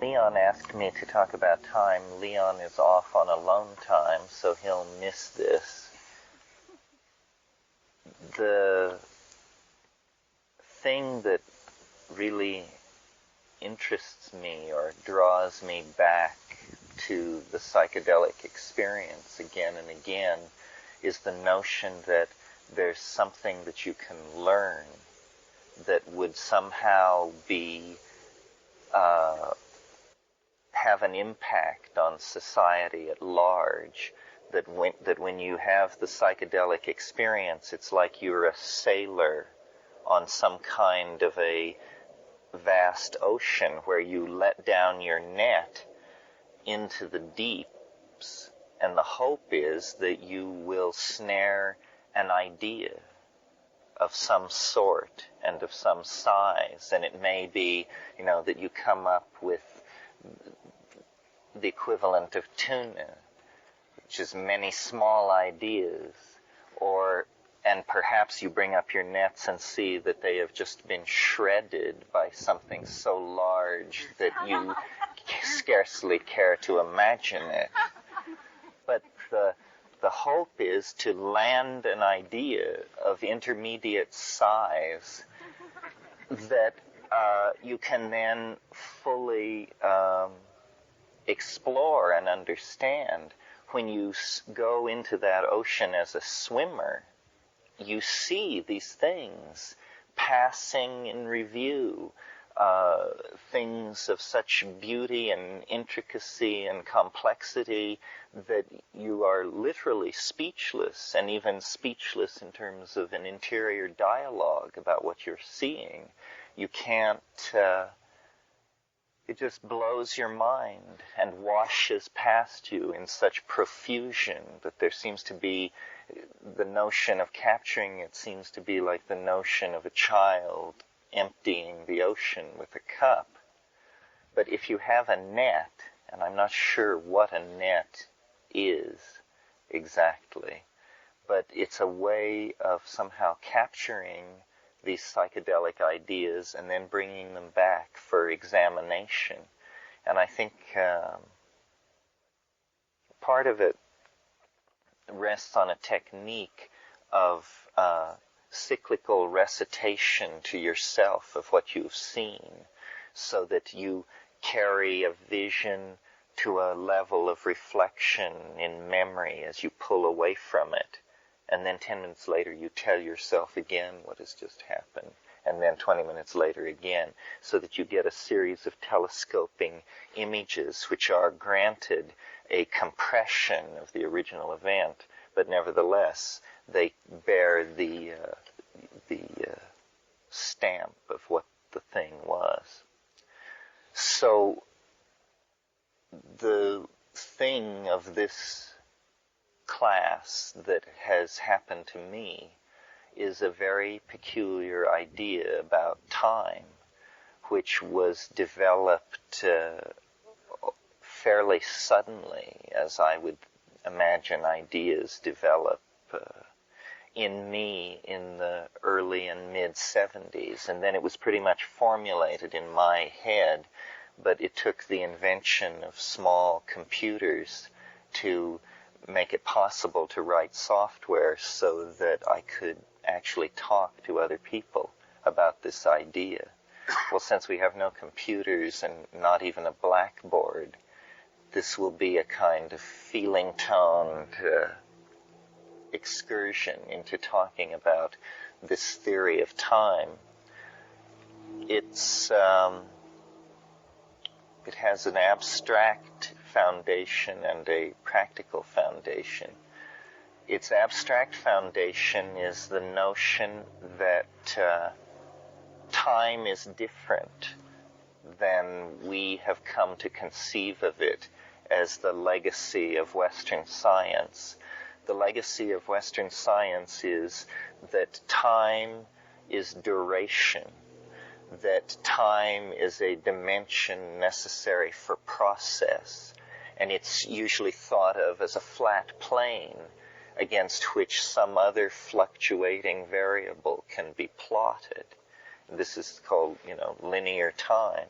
Leon asked me to talk about time. Leon is off on alone time, so he'll miss this. The thing that really interests me or draws me back to the psychedelic experience again and again is the notion that there's something that you can learn that would somehow be have an impact on society at large. That when you have the psychedelic experience, it's like you're a sailor on some kind of a vast ocean where you let down your net into the deeps, and the hope is that you will snare an idea of some sort and of some size, and it may be, that you come up with the equivalent of tuna, which is many small ideas, and perhaps you bring up your nets and see that they have just been shredded by something so large that you scarcely care to imagine it. But the hope is to land an idea of intermediate size that you can then fully explore and understand. When you go into that ocean as a swimmer, you see these things passing in review, things of such beauty and intricacy and complexity that you are literally speechless, and even speechless in terms of an interior dialogue about what you're seeing. You can't, it just blows your mind and washes past you in such profusion that there seems to be the notion of capturing it seems to be like the notion of a child emptying the ocean with a cup. But if you have a net, and I'm not sure what a net is exactly, but it's a way of somehow capturing these psychedelic ideas and then bringing them back for examination. And I think part of it rests on a technique of cyclical recitation to yourself of what you've seen, so that you carry a vision to a level of reflection in memory as you pull away from it. And then 10 minutes later you tell yourself again what has just happened, and then 20 minutes later again, so that you get a series of telescoping images which are granted a compression of the original event, but nevertheless they bear the stamp of what the thing was. So the thing of this class that has happened to me is a very peculiar idea about time, which was developed fairly suddenly, as I would imagine ideas develop in me in the early and mid-70s. And then it was pretty much formulated in my head, but it took the invention of small computers to make it possible to write software so that I could actually talk to other people about this idea. Well, since we have no computers and not even a blackboard, this will be a kind of feeling-toned excursion into talking about this theory of time. It has an abstract foundation and a practical foundation. Its abstract foundation is the notion that time is different than we have come to conceive of it as the legacy of Western science. The legacy of Western science is that time is duration, that time is a dimension necessary for process, and it's usually thought of as a flat plane against which some other fluctuating variable can be plotted. This is called, linear time.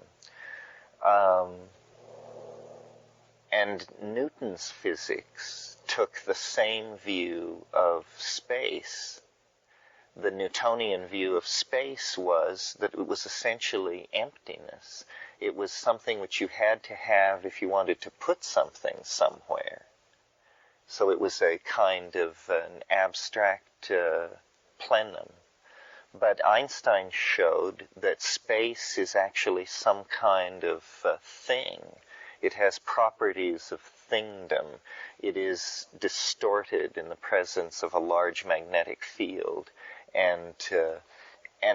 And Newton's physics took the same view of space. The Newtonian view of space was that it was essentially emptiness. It was something which you had to have if you wanted to put something somewhere. So it was a kind of an abstract plenum. But Einstein showed that space is actually some kind of thing. It has properties of thingdom. It is distorted in the presence of a large magnetic field. And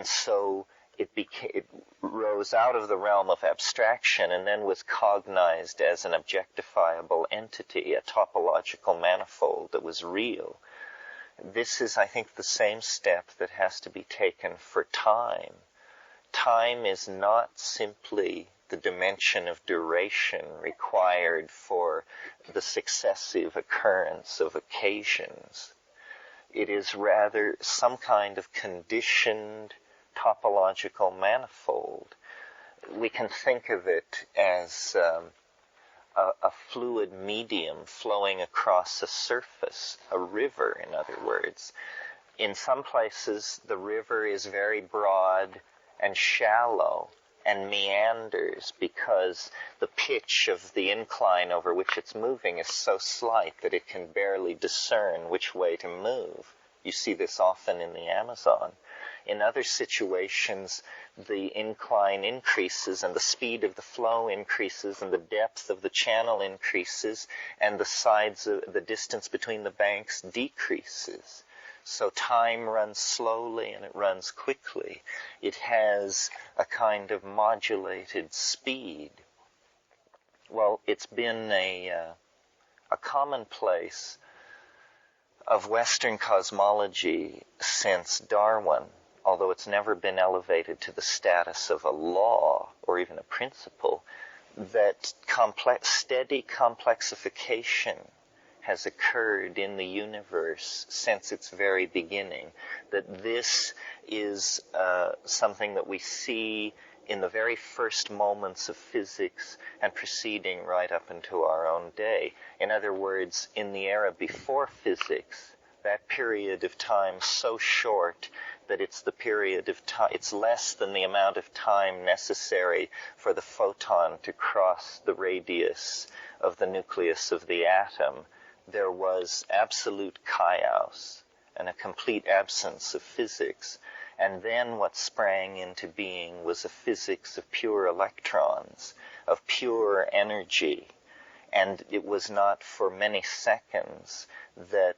so it rose out of the realm of abstraction and then was cognized as an objectifiable entity, a topological manifold that was real. This is, I think, the same step that has to be taken for time. Time is not simply the dimension of duration required for the successive occurrence of occasions. It is rather some kind of conditioned topological manifold. We can think of it as a fluid medium flowing across a surface, a river, in other words. In some places, the river is very broad and shallow and meanders because the pitch of the incline over which it's moving is so slight that it can barely discern which way to move. You see this often in the Amazon. In other situations, the incline increases and the speed of the flow increases and the depth of the channel increases and the distance between the banks decreases. So time runs slowly and it runs quickly. It has a kind of modulated speed. Well, it's been a commonplace of Western cosmology since Darwin, although it's never been elevated to the status of a law or even a principle, that steady complexification has occurred in the universe since its very beginning, that this is something that we see in the very first moments of physics and proceeding right up into our own day. In other words, in the era before physics, that period of time so short that it's the period of time, it's less than the amount of time necessary for the photon to cross the radius of the nucleus of the atom. There was absolute chaos and a complete absence of physics. And then what sprang into being was a physics of pure electrons, of pure energy. And it was not for many seconds that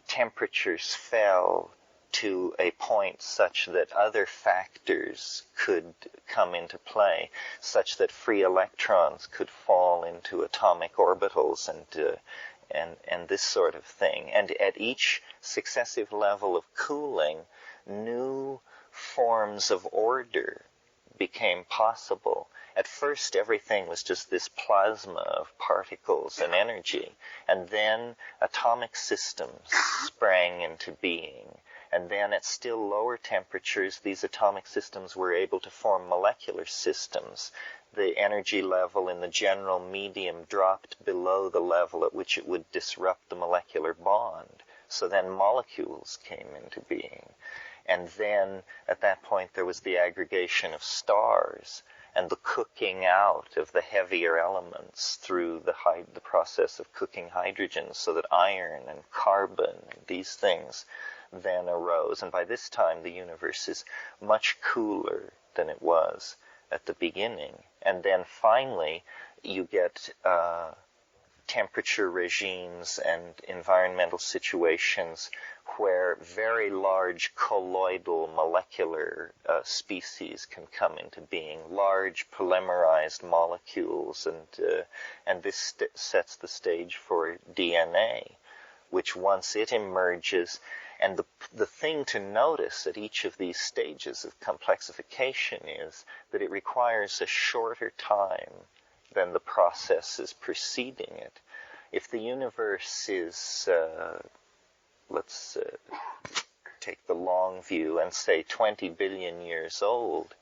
temperatures fell to a point such that other factors could come into play, such that free electrons could fall into atomic orbitals and this sort of thing. And at each successive level of cooling, new forms of order became possible. At first, everything was just this plasma of particles and energy, and then atomic systems sprang into being. And then at still lower temperatures, these atomic systems were able to form molecular systems. The energy level in the general medium dropped below the level at which it would disrupt the molecular bond. So then molecules came into being. And then at that point there was the aggregation of stars and the cooking out of the heavier elements through the process of cooking hydrogen, so that iron and carbon and these things then arose. And by this time the universe is much cooler than it was at the beginning. And then finally you get temperature regimes and environmental situations where very large colloidal molecular species can come into being, large polymerized molecules, and this sets the stage for DNA, which once it emerges. And the thing to notice at each of these stages of complexification is that it requires a shorter time than the processes preceding it. If the universe is, let's take the long view and say 20 billion years old,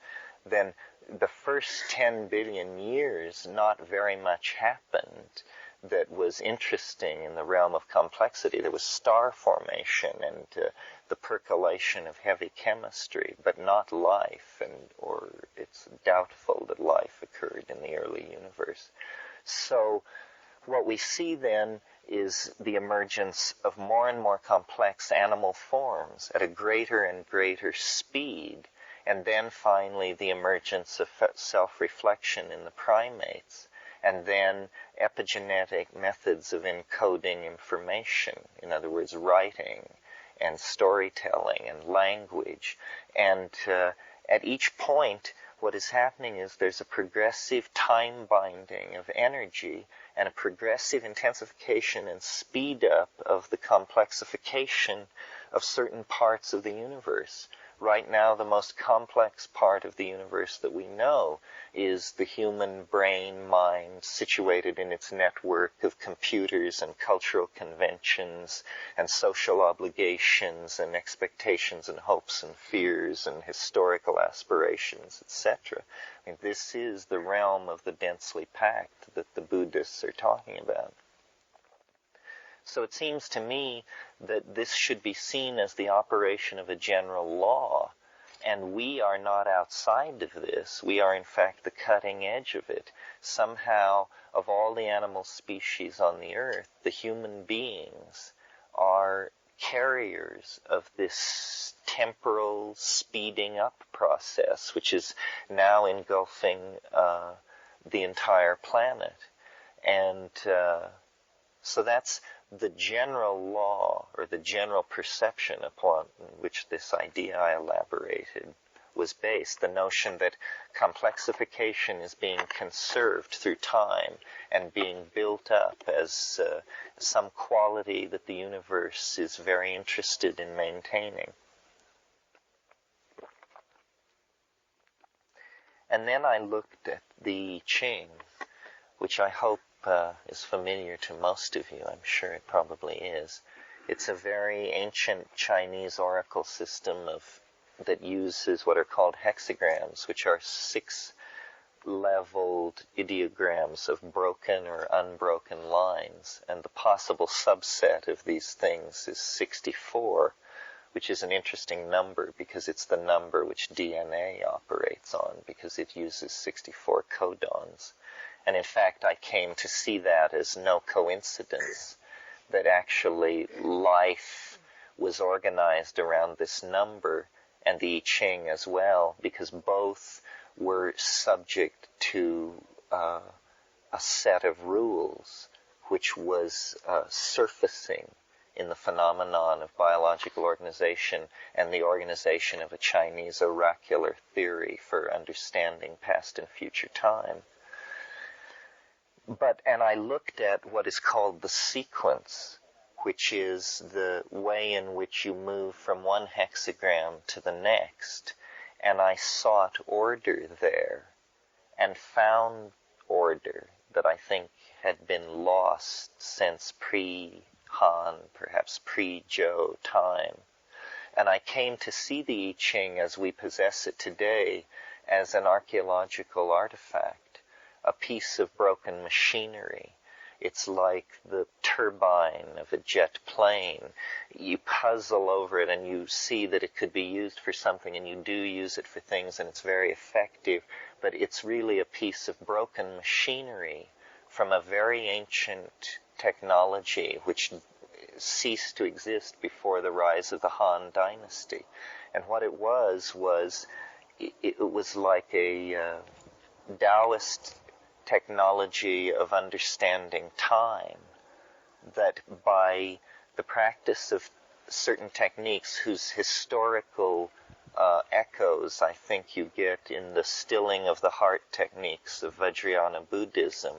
then the first 10 billion years, not very much happened that was interesting in the realm of complexity. There was star formation and the percolation of heavy chemistry, but not life, or it's doubtful that life occurred in the early universe. So what we see then is the emergence of more and more complex animal forms at a greater and greater speed, and then finally the emergence of self-reflection in the primates, and then epigenetic methods of encoding information, in other words, writing and storytelling and language. And at each point, what is happening is there's a progressive time binding of energy and a progressive intensification and speed up of the complexification of certain parts of the universe. Right now, the most complex part of the universe that we know is the human brain mind situated in its network of computers and cultural conventions and social obligations and expectations and hopes and fears and historical aspirations, etc. I mean, this is the realm of the densely packed that the Buddhists are talking about. So it seems to me that this should be seen as the operation of a general law, and we are not outside of this. We are in fact the cutting edge of it. Somehow, of all the animal species on the earth, the human beings are carriers of this temporal speeding up process, which is now engulfing the entire planet. And so that's the general law, or the general perception upon which this idea I elaborated was based. The notion that complexification is being conserved through time and being built up as some quality that the universe is very interested in maintaining. And then I looked at the I Ching, which I hope is familiar to most of you. I'm sure it probably is. It's a very ancient Chinese oracle system that uses what are called hexagrams, which are 6-leveled ideograms of broken or unbroken lines. And the possible subset of these things is 64, which is an interesting number because it's the number which DNA operates on, because it uses 64 codons. And in fact, I came to see that as no coincidence, that actually life was organized around this number, and the I Ching as well, because both were subject to a set of rules which was surfacing in the phenomenon of biological organization and the organization of a Chinese oracular theory for understanding past and future time. And I looked at what is called the sequence, which is the way in which you move from one hexagram to the next, and I sought order there, and found order that I think had been lost since pre-Han, perhaps pre-Zhou time. And I came to see the I Ching as we possess it today as an archaeological artifact, a piece of broken machinery. It's like the turbine of a jet plane. You puzzle over it and you see that it could be used for something, and you do use it for things, and it's very effective, but it's really a piece of broken machinery from a very ancient technology which ceased to exist before the rise of the Han Dynasty. And what it was it was like a Taoist technology of understanding time, that by the practice of certain techniques whose historical echoes I think you get in the stilling of the heart techniques of Vajrayana Buddhism,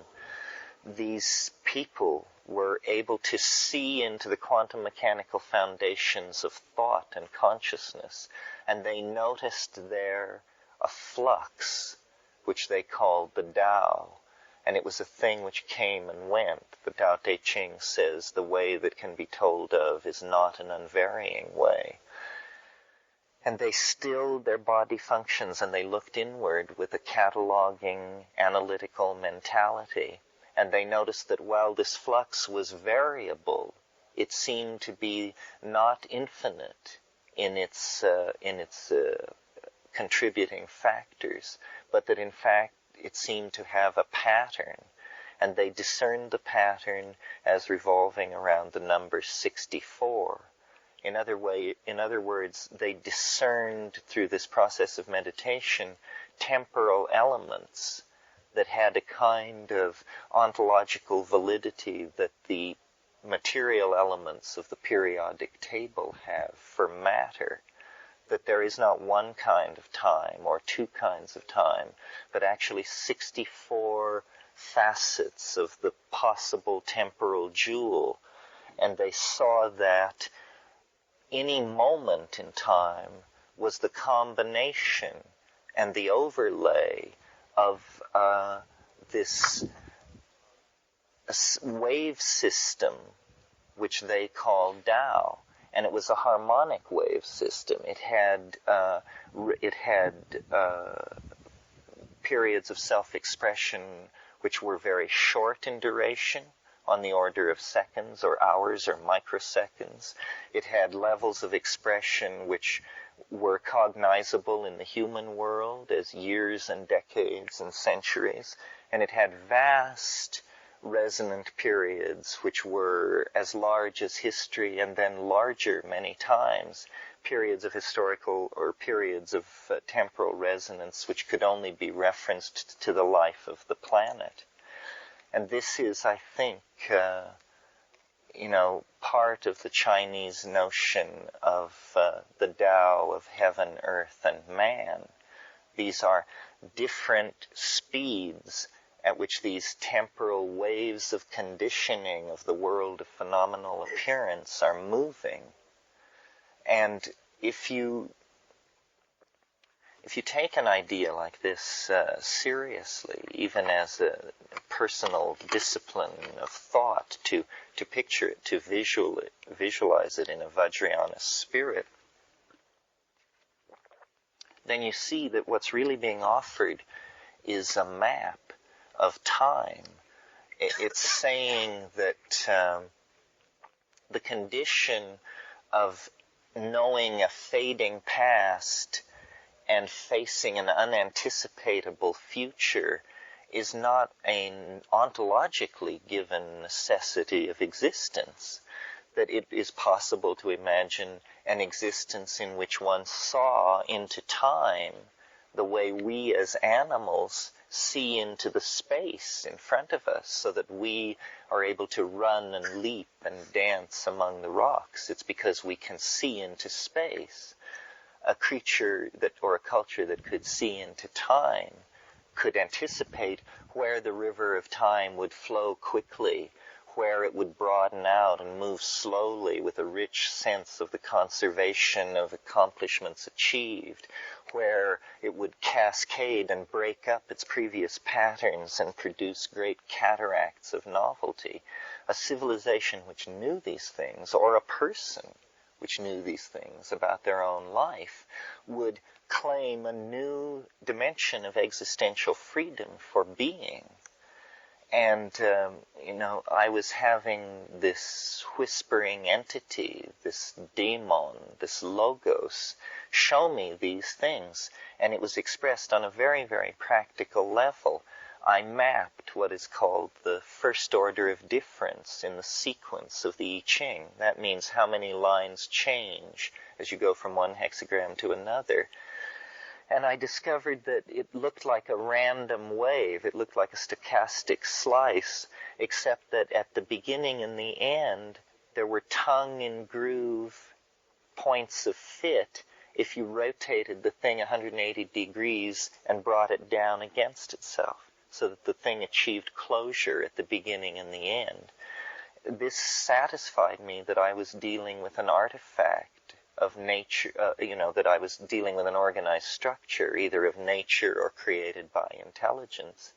these people were able to see into the quantum mechanical foundations of thought and consciousness, and they noticed there a flux which they called the Tao. And it was a thing which came and went. The Tao Te Ching says the way that can be told of is not an unvarying way. And they stilled their body functions and they looked inward with a cataloging, analytical mentality. And they noticed that while this flux was variable, it seemed to be not infinite in its contributing factors, but that in fact it seemed to have a pattern. And they discerned the pattern as revolving around the number 64. In other words, they discerned through this process of meditation temporal elements that had a kind of ontological validity that the material elements of the periodic table have for matter. That there is not one kind of time or two kinds of time, but actually 64 facets of the possible temporal jewel. And they saw that any moment in time was the combination and the overlay of this wave system, which they called Tao, and it was a harmonic wave system. It had periods of self-expression which were very short in duration, on the order of seconds or hours or microseconds. It had levels of expression which were cognizable in the human world as years and decades and centuries. And it had vast resonant periods which were as large as history and then larger many times, periods of historical or periods of temporal resonance which could only be referenced to the life of the planet. And this is, I think, part of the Chinese notion of the Tao of heaven, earth, and man. These are different speeds at which these temporal waves of conditioning of the world of phenomenal appearance are moving. And if you take an idea like this seriously, even as a personal discipline of thought, to picture it, to visualize it in a Vajrayana spirit, then you see that what's really being offered is a map of time. It's saying that the condition of knowing a fading past and facing an unanticipatable future is not an ontologically given necessity of existence, that it is possible to imagine an existence in which one saw into time the way we as animals see into the space in front of us, so that we are able to run and leap and dance among the rocks. It's because we can see into space. A creature or a culture that could see into time could anticipate where the river of time would flow quickly, where it would broaden out and move slowly with a rich sense of the conservation of accomplishments achieved, where it would cascade and break up its previous patterns and produce great cataracts of novelty. A civilization which knew these things, or a person which knew these things about their own life, would claim a new dimension of existential freedom for being. And, I was having this whispering entity, this daemon, this logos, show me these things. And it was expressed on a very, very practical level. I mapped what is called the first order of difference in the sequence of the I Ching. That means how many lines change as you go from one hexagram to another. And I discovered that it looked like a random wave. It looked like a stochastic slice, except that at the beginning and the end, there were tongue and groove points of fit if you rotated the thing 180 degrees and brought it down against itself, so that the thing achieved closure at the beginning and the end. This satisfied me that I was dealing with an artifact of nature, that I was dealing with an organized structure, either of nature or created by intelligence.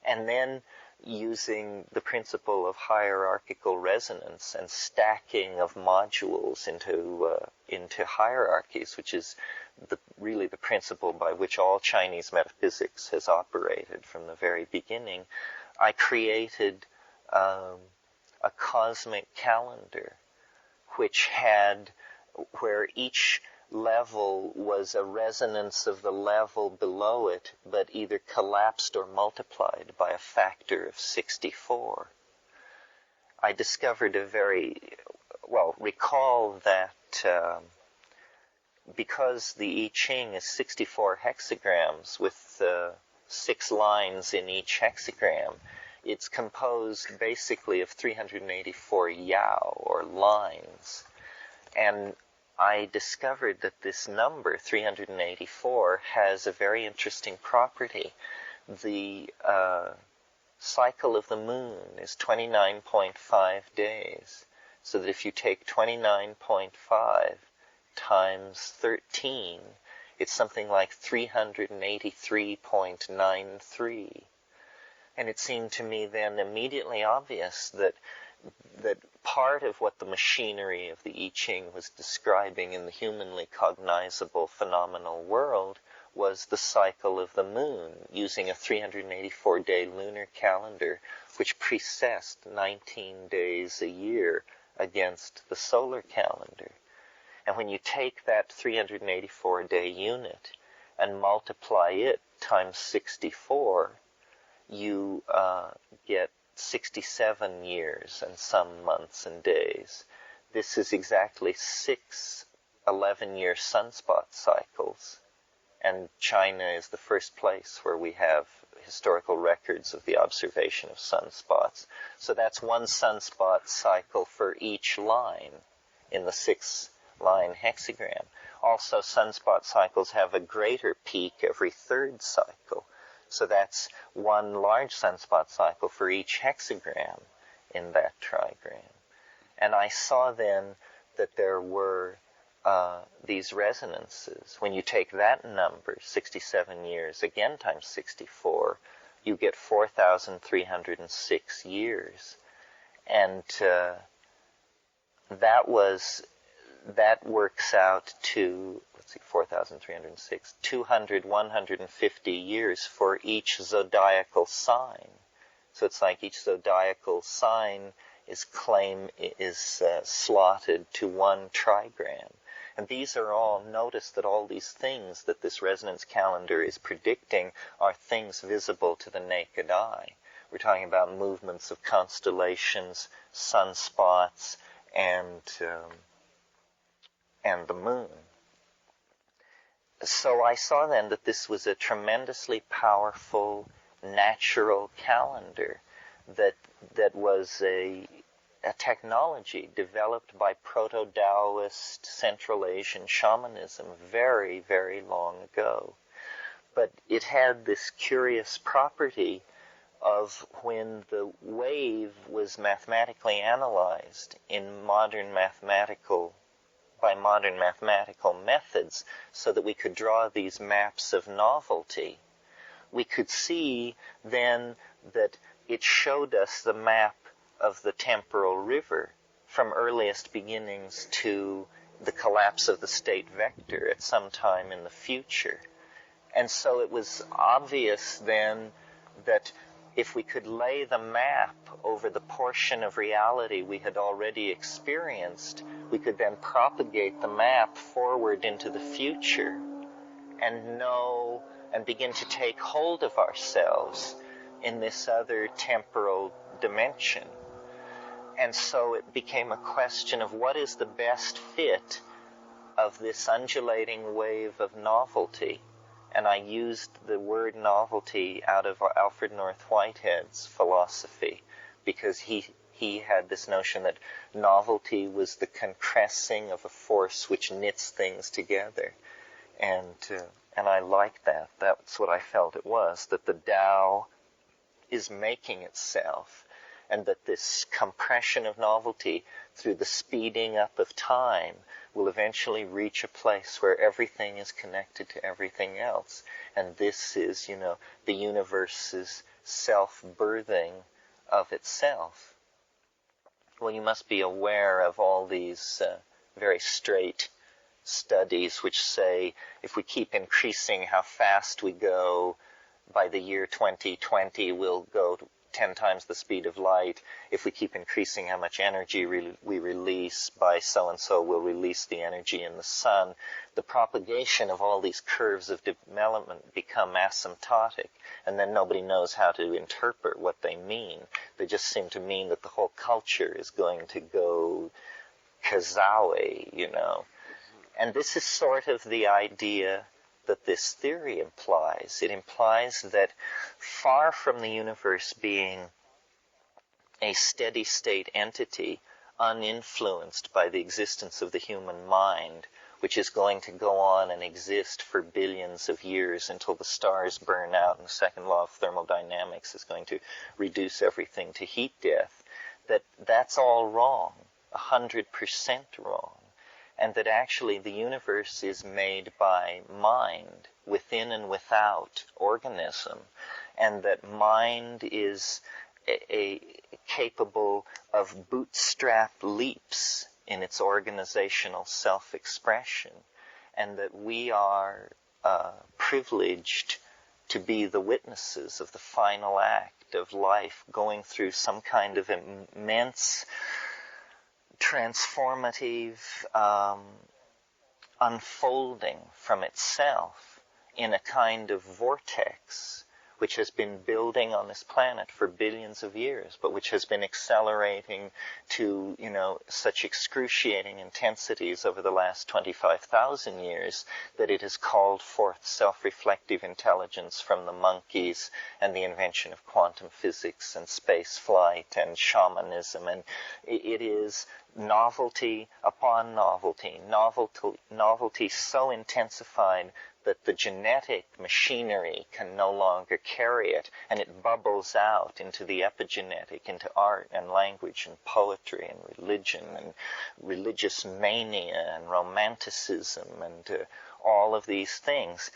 And then using the principle of hierarchical resonance and stacking of modules into hierarchies, which is really the principle by which all Chinese metaphysics has operated from the very beginning. I created a cosmic calendar where each level was a resonance of the level below it, but either collapsed or multiplied by a factor of 64. I discovered recall that because the I Ching is 64 hexagrams with 6 lines in each hexagram, it's composed basically of 384 yao, or lines. And I discovered that this number, 384, has a very interesting property. The cycle of the moon is 29.5 days. So that if you take 29.5 times 13, it's something like 383.93. And it seemed to me then immediately obvious that part of what the machinery of the I Ching was describing in the humanly cognizable phenomenal world was the cycle of the moon, using a 384-day lunar calendar, which precessed 19 days a year against the solar calendar. And when you take that 384-day unit and multiply it times 64, you get 67 years and some months and days. This is exactly 6 11-year sunspot cycles, and China is the first place where we have historical records of the observation of sunspots. So that's one sunspot cycle for each line in the 6-line hexagram. Also, sunspot cycles have a greater peak every third cycle. So that's one large sunspot cycle for each hexagram in that trigram. And I saw then that there were these resonances. When you take that number, 67 years, again times 64, you get 4,306 years. And that works out to, 4,306, 150 years for each zodiacal sign. So it's like each zodiacal sign is slotted to one trigram. And these are all, notice that all these things that this resonance calendar is predicting are things visible to the naked eye. We're talking about movements of constellations, sunspots, and the moon. So I saw then that this was a tremendously powerful natural calendar that was a technology developed by proto-Taoist Central Asian shamanism very, very long ago. But it had this curious property of when the wave was mathematically analyzed by modern mathematical methods, so that we could draw these maps of novelty, we could see then that it showed us the map of the temporal river from earliest beginnings to the collapse of the state vector at some time in the future. And so it was obvious then that if we could lay the map over the portion of reality we had already experienced, we could then propagate the map forward into the future and know and begin to take hold of ourselves in this other temporal dimension. And so it became a question of what is the best fit of this undulating wave of novelty. And I used the word novelty out of Alfred North Whitehead's philosophy, because he had this notion that novelty was the compressing of a force which knits things together. And I liked that. That's what I felt it was, that the Tao is making itself, and that this compression of novelty through the speeding up of time will eventually reach a place where everything is connected to everything else. And this is, the universe's self-birthing of itself. Well, you must be aware of all these very straight studies which say if we keep increasing how fast we go, by the year 2020 we'll go 10 times the speed of light. If we keep increasing how much energy we release, by so-and-so we'll release the energy in the sun. The propagation of all these curves of development become asymptotic, and then nobody knows how to interpret what they mean. They just seem to mean that the whole culture is going to go kazowie, you know. And this is sort of the idea that this theory implies. It implies that far from the universe being a steady-state entity uninfluenced by the existence of the human mind, which is going to go on and exist for billions of years until the stars burn out and the second law of thermodynamics is going to reduce everything to heat death, that's all wrong, 100% wrong. And that actually the universe is made by mind, within and without organism, and that mind is capable of bootstrap leaps in its organizational self-expression, and that we are privileged to be the witnesses of the final act of life, going through some kind of immense transformative unfolding from itself in a kind of vortex which has been building on this planet for billions of years, but which has been accelerating to, you know, such excruciating intensities over the last 25,000 years that it has called forth self-reflective intelligence from the monkeys and the invention of quantum physics and space flight and shamanism. And it is novelty upon novelty, novelty so intensified that the genetic machinery can no longer carry it, and it bubbles out into the epigenetic, into art and language and poetry and religion and religious mania and romanticism and all of these things.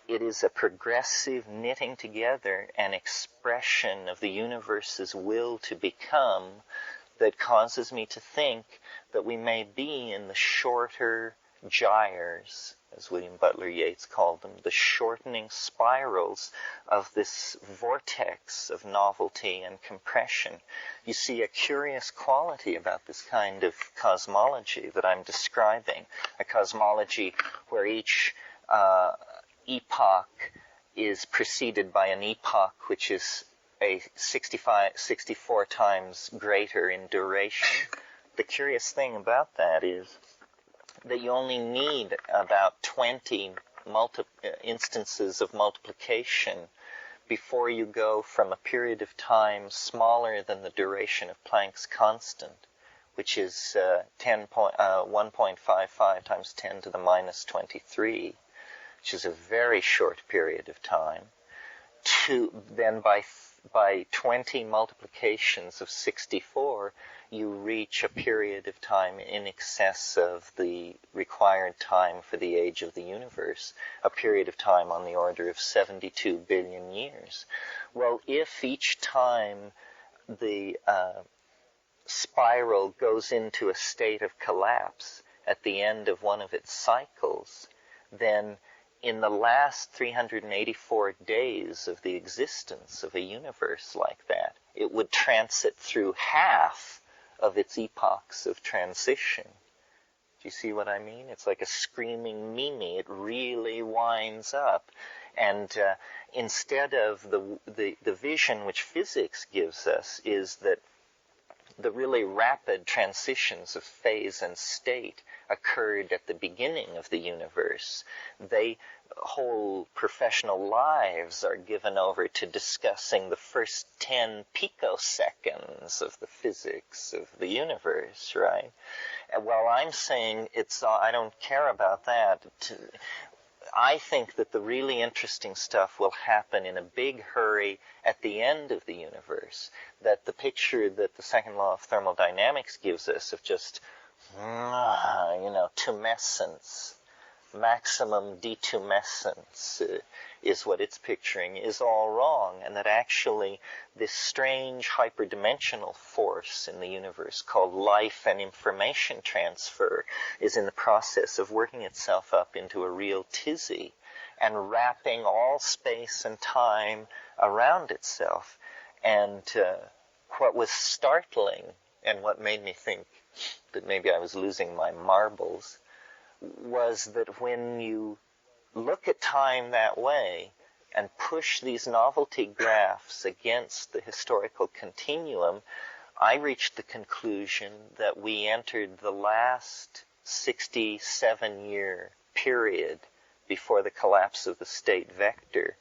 It is a progressive knitting together and expression of the universe's will to become that causes me to think that we may be in the shorter gyres, as William Butler Yeats called them, the shortening spirals of this vortex of novelty and compression. You see a curious quality about this kind of cosmology that I'm describing, a cosmology where each epoch is preceded by an epoch which is a 64 times greater in duration. The curious thing about that is that you only need about 20 instances of multiplication before you go from a period of time smaller than the duration of Planck's constant, which is 1.55 times 10 to the minus 23, which is a very short period of time, to then by 20 multiplications of 64, you reach a period of time in excess of the required time for the age of the universe, a period of time on the order of 72 billion years. Well, if each time the spiral goes into a state of collapse at the end of one of its cycles, then in the last 384 days of the existence of a universe like that, it would transit through half of its epochs of transition. Do you see what I mean? It's like a screaming Mimi. It really winds up. And instead of the vision which physics gives us is that the really rapid transitions of phase and state occurred at the beginning of the universe. Whole professional lives are given over to discussing the first 10 picoseconds of the physics of the universe, right? And while I'm saying I don't care about that. I think that the really interesting stuff will happen in a big hurry at the end of the universe. That the picture that the second law of thermodynamics gives us of just, tumescence, maximum detumescence, is what it's picturing, is all wrong, and that actually this strange hyperdimensional force in the universe called life and information transfer is in the process of working itself up into a real tizzy and wrapping all space and time around itself. And what was startling, and what made me think that maybe I was losing my marbles, was that when you look at time that way and push these novelty graphs against the historical continuum, I reached the conclusion that we entered the last 67-year period before the collapse of the state vector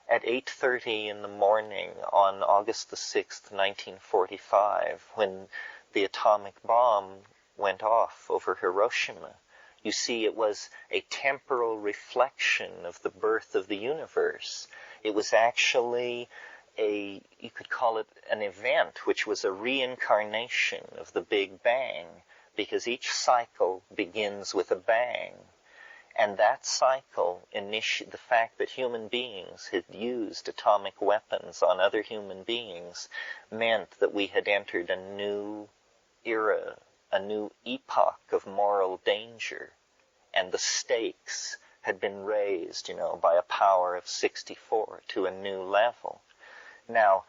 at 8:30 in the morning on August the 6th, 1945, when the atomic bomb went off over Hiroshima. You see, it was a temporal reflection of the birth of the universe. It was actually you could call it an event, which was a reincarnation of the Big Bang, because each cycle begins with a bang. And that cycle, the fact that human beings had used atomic weapons on other human beings, meant that we had entered a new era, a new epoch of moral danger. And the stakes had been raised, by a power of 64 to a new level. Now,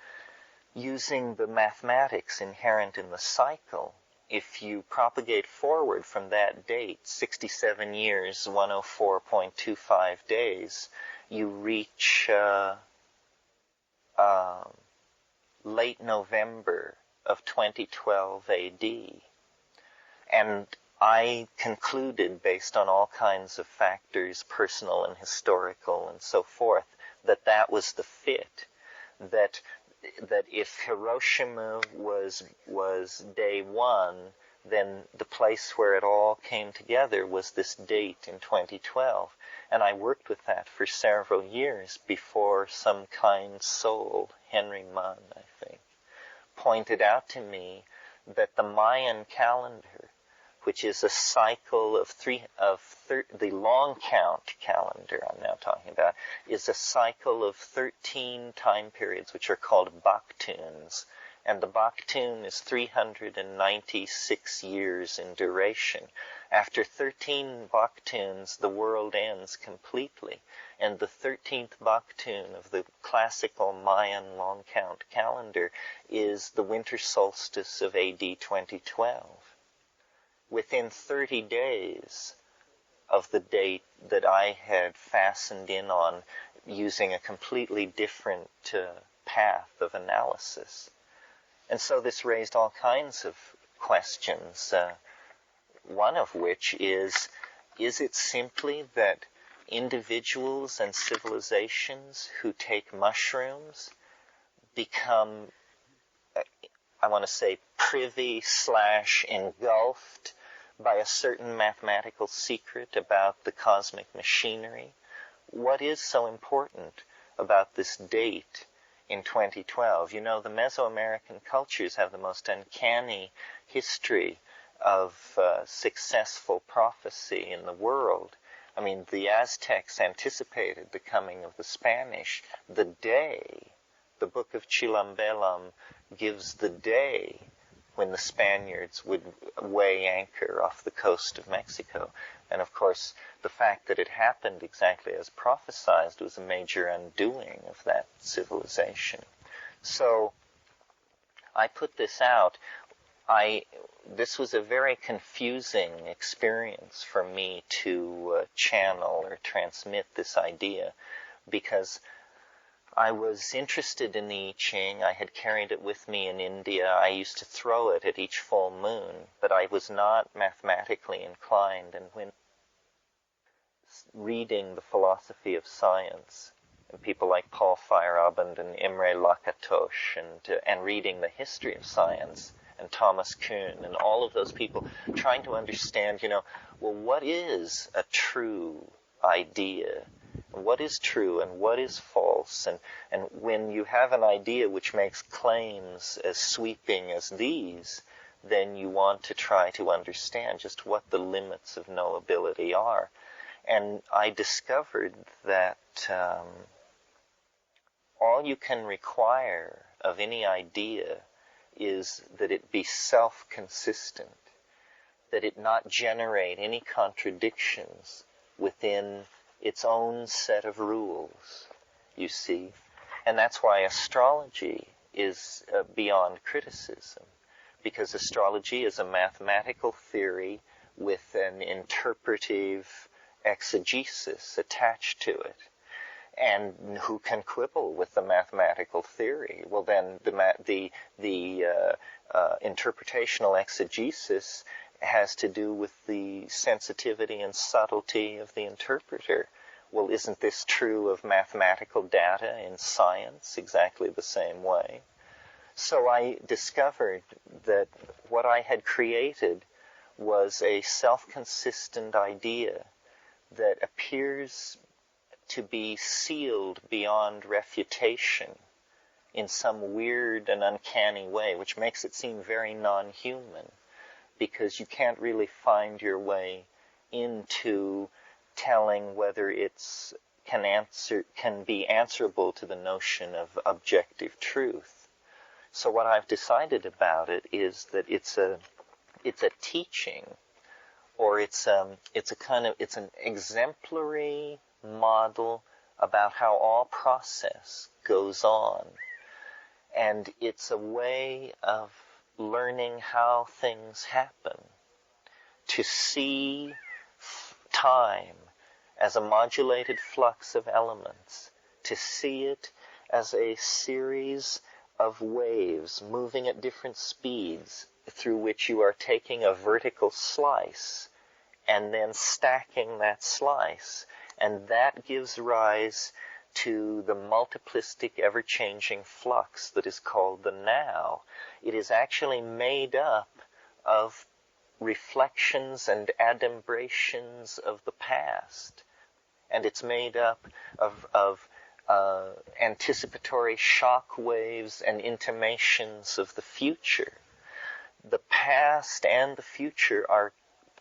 using the mathematics inherent in the cycle, if you propagate forward from that date, 67 years, 104.25 days, you reach late November of 2012 AD. And I concluded, based on all kinds of factors, personal and historical and so forth, that that was the fit. That if Hiroshima was day one, then the place where it all came together was this date in 2012. And I worked with that for several years before some kind soul, Henry Munn, I think, pointed out to me that the Mayan calendar, which is a cycle of the long count calendar I'm now talking about, is a cycle of 13 time periods, which are called Baktuns. And the Baktun is 396 years in duration. After 13 Baktuns, the world ends completely. And the 13th Baktun of the classical Mayan long count calendar is the winter solstice of AD 2012. Within 30 days of the date that I had fastened in on using a completely different path of analysis. And so this raised all kinds of questions, one of which is it simply that individuals and civilizations who take mushrooms become, I want to say, privy/engulfed by a certain mathematical secret about the cosmic machinery? What is so important about this date in 2012? The Mesoamerican cultures have the most uncanny history of successful prophecy in the world. I mean, the Aztecs anticipated the coming of the Spanish. The book of Chilambalam gives the day when the Spaniards would weigh anchor off the coast of Mexico. And of course, the fact that it happened exactly as prophesied was a major undoing of that civilization. So I put this out. This was a very confusing experience for me to channel or transmit this idea, because I was interested in the I Ching. I had carried it with me in India. I used to throw it at each full moon, but I was not mathematically inclined. And when reading the philosophy of science, and people like Paul Feyerabend and Imre Lakatos, and reading the history of science, and Thomas Kuhn, and all of those people, trying to understand, well, what is a true idea? What is true and what is false? And when you have an idea which makes claims as sweeping as these, then you want to try to understand just what the limits of knowability are. And I discovered that all you can require of any idea is that it be self-consistent, that it not generate any contradictions within its own set of rules, you see. And that's why astrology is beyond criticism, because astrology is a mathematical theory with an interpretive exegesis attached to it. And who can quibble with the mathematical theory? Well, then the interpretational exegesis has to do with the sensitivity and subtlety of the interpreter. Well, isn't this true of mathematical data in science exactly the same way? So I discovered that what I had created was a self-consistent idea that appears to be sealed beyond refutation in some weird and uncanny way, which makes it seem very non-human, because you can't really find your way into telling whether it's can be answerable to the notion of objective truth. So what I've decided about it is that it's a teaching, or it's an exemplary model about how all process goes on. And it's a way of learning how things happen, to see time as a modulated flux of elements, to see it as a series of waves moving at different speeds through which you are taking a vertical slice and then stacking that slice. And that gives rise to the multiplistic, ever-changing flux that is called the now. It is actually made up of reflections and adumbrations of the past. And it's made up of anticipatory shock waves and intimations of the future. The past and the future are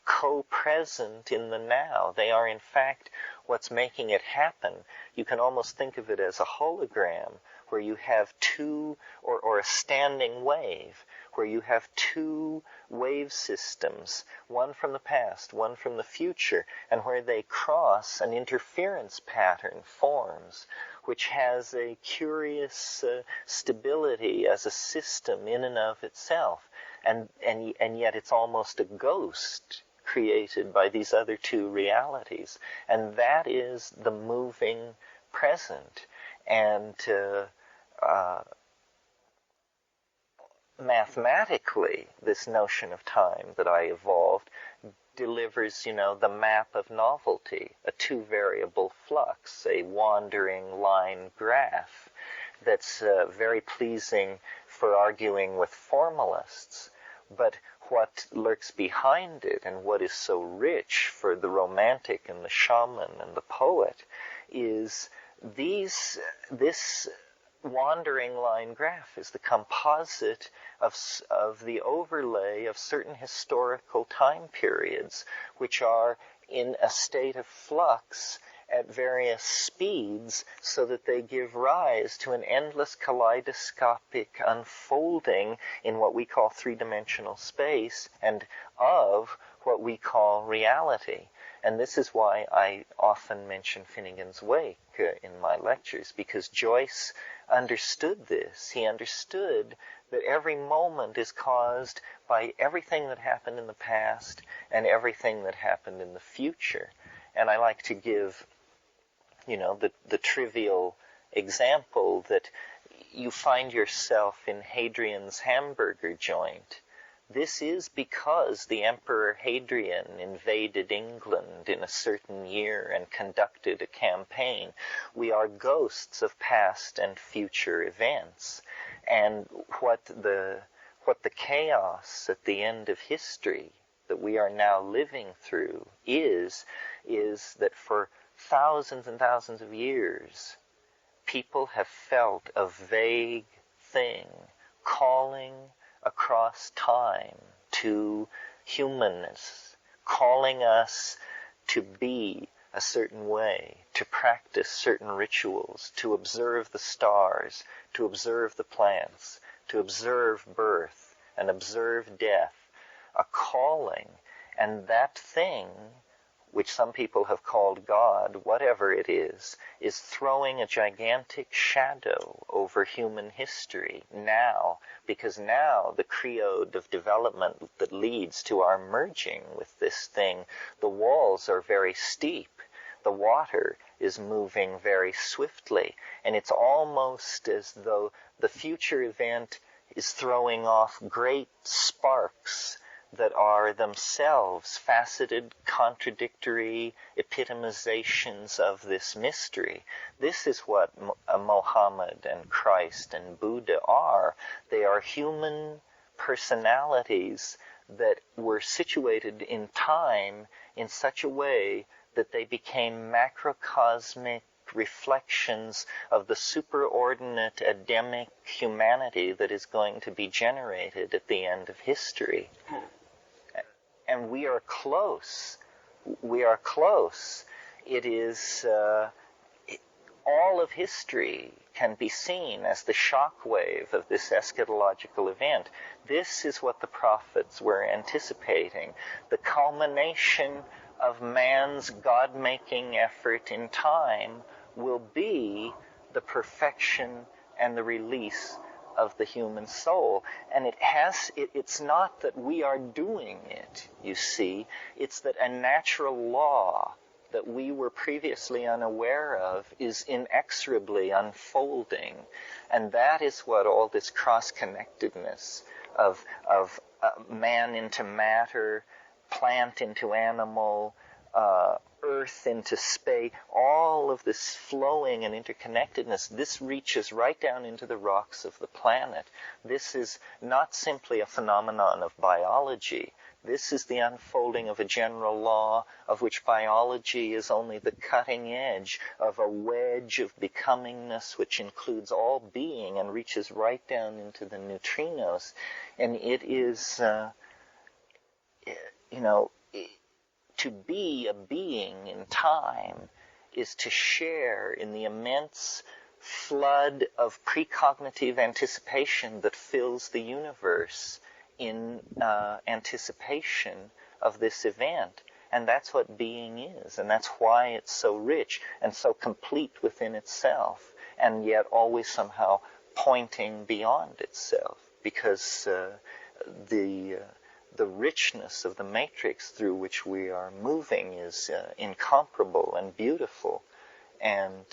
co-present in the now. They are, in fact, what's making it happen. You can almost think of it as a hologram, where you have two, or a standing wave, where you have two wave systems, one from the past, one from the future, and where they cross, an interference pattern forms, which has a curious stability as a system in and of itself. And yet it's almost a ghost created by these other two realities. And that is the moving present. And mathematically, this notion of time that I evolved delivers, the map of novelty, a two-variable flux, a wandering line graph that's very pleasing for arguing with formalists. But what lurks behind it, and what is so rich for the romantic and the shaman and the poet, is this wandering line graph is the composite of the overlay of certain historical time periods, which are in a state of flux at various speeds, so that they give rise to an endless kaleidoscopic unfolding in what we call three-dimensional space, and of what we call reality. And this is why I often mention Finnegan's Wake in my lectures, because Joyce understood this. He understood that every moment is caused by everything that happened in the past and everything that happened in the future. And I like to give the trivial example that you find yourself in Hadrian's hamburger joint. This is because the Emperor Hadrian invaded England in a certain year and conducted a campaign. We are ghosts of past and future events. And what the chaos at the end of history that we are now living through is that for thousands and thousands of years, people have felt a vague thing calling across time to humanness, calling us to be a certain way, to practice certain rituals, to observe the stars, to observe the plants, to observe birth and observe death, a calling. And that thing, which some people have called God, whatever it is throwing a gigantic shadow over human history now, because now the creod of development that leads to our merging with this thing, the walls are very steep, the water is moving very swiftly, and it's almost as though the future event is throwing off great sparks that are themselves faceted, contradictory epitomizations of this mystery. This is what Mohammed and Christ and Buddha are. They are human personalities that were situated in time in such a way that they became macrocosmic reflections of the superordinate Adamic humanity that is going to be generated at the end of history. And we are close. We are close. It is, all of history can be seen as the shockwave of this eschatological event. This is what the prophets were anticipating. The culmination of man's God-making effort in time will be the perfection and the release of the human soul. And it's not that we are doing it, you see. It's that a natural law that we were previously unaware of is inexorably unfolding. And that is what all this cross-connectedness of man into matter, plant into animal, earth into space, all of this flowing and interconnectedness, this reaches right down into the rocks of the planet. This is not simply a phenomenon of biology. This is the unfolding of a general law of which biology is only the cutting edge of a wedge of becomingness which includes all being and reaches right down into the neutrinos. And it is, to be a being in time is to share in the immense flood of precognitive anticipation that fills the universe in anticipation of this event. And that's what being is, and that's why it's so rich and so complete within itself, and yet always somehow pointing beyond itself, because the richness of the matrix through which we are moving is incomparable and beautiful. And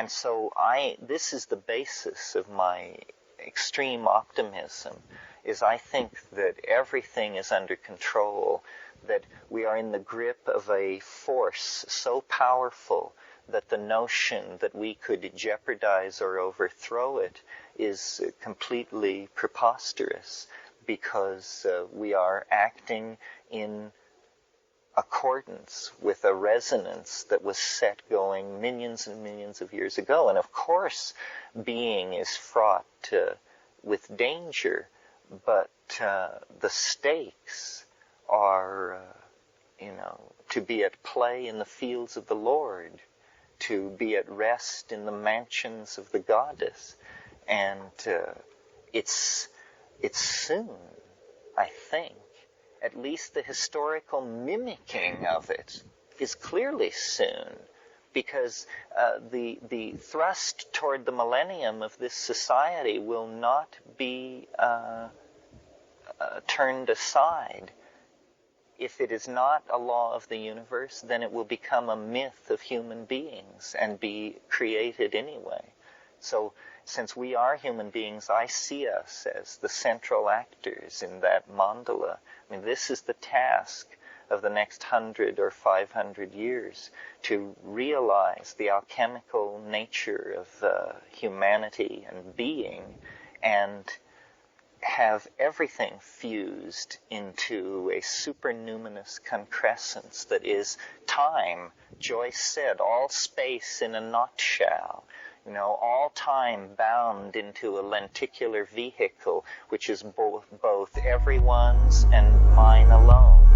so this is the basis of my extreme optimism, is I think that everything is under control, that we are in the grip of a force so powerful that the notion that we could jeopardize or overthrow it is completely preposterous, because we are acting in accordance with a resonance that was set going millions and millions of years ago. And of course, being is fraught with danger, but the stakes are, to be at play in the fields of the Lord, to be at rest in the mansions of the goddess. And it's soon, I think. At least the historical mimicking of it is clearly soon, because the thrust toward the millennium of this society will not be turned aside. If it is not a law of the universe, then it will become a myth of human beings and be created anyway. So, since we are human beings, I see us as the central actors in that mandala. I mean, this is the task of the next 100 or 500 years, to realize the alchemical nature of humanity and being, and have everything fused into a supernuminous concrescence that is time. Joyce said, all space in a nutshell. All time bound into a lenticular vehicle, which is both everyone's and mine alone.